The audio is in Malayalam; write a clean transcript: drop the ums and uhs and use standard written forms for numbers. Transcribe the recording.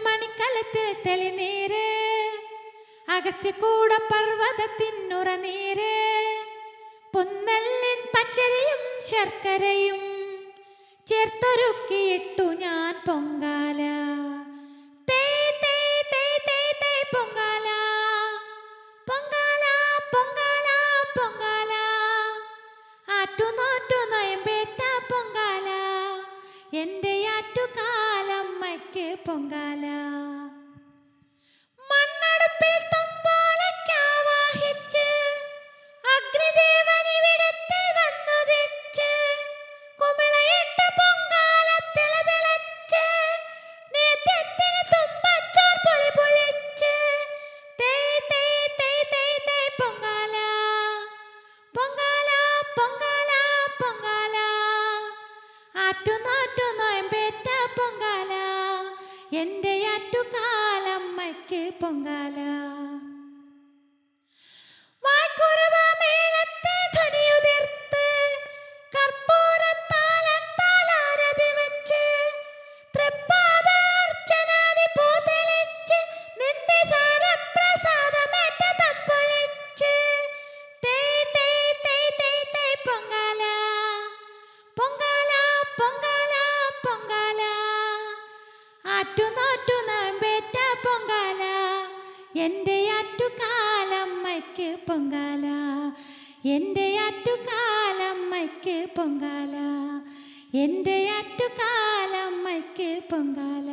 മണിക്കലത്തിൽ തെളിനീര്, അഗസ്ത്യകൂട പർവ്വതത്തിനുറനീര്, പുന്നല്ലിൻ പച്ചരിയും ശർക്കരയും ചേർത്തൊരുക്കിയിട്ടു ഞാൻ പൊങ്കാല. പൊങ്കാല പൊങ്കാല പൊങ്കാല പൊങ്കാല, ആറ്റുനോറ്റു നൊയമ്പേറ്റ പൊങ്കാല, എൻ്റെ ആറ്റുകാലമ്മയ്ക്ക് പൊങ്കാല. മണ്ണടുപ്പിൽ തുമ്പോലയ്ക്കാവാഹിച്ച് അഗ്നിദേവനിവിടത്തിൽ വന്നുദിച്ച്, കുമിളയിട്ട പൊങ്കാല തിളതിളച്ച്, നേത്യത്തിന് തുമ്പച്ചോർ പൊലിപൊലിച്ച്, പൊങ്കാല പൊങ്കാല പൊങ്കാല പൊങ്കാല, ആറ്റുനോറ്റു നൊയമ്പേറ്റ പൊങ്കാല, എൻ്റെ ആറ്റുകാലമ്മയ്ക്ക് പൊങ്കാല. വായ്ക്കുറവമേളത്തിൽ ധ്വനിയുതിർത്ത് കർപ്പൂരത്താലത്താൽ ആരതി വച്ച്, തൃപ്പാദാർച്ചനാദി പൂതെളിച്ച്, നിന്റെ സാരപ്രസാദമേറ്റ തപ്പൊളിച്ച്, പൊങ്കാല പൊങ്കാല പൊങ്കാല പൊങ്കാല, ആറ്റുനോറ്റു നൊയമ്പേറ്റ പൊങ്കാല, എൻ്റെ ആറ്റുകാലമ്മയ്ക്ക് പൊങ്കാല, എൻ്റെ ആറ്റുകാലമ്മയ്ക്ക് പൊങ്കാല, എൻ്റെ ആറ്റുകാലമ്മയ്ക്ക് പൊങ്കാല.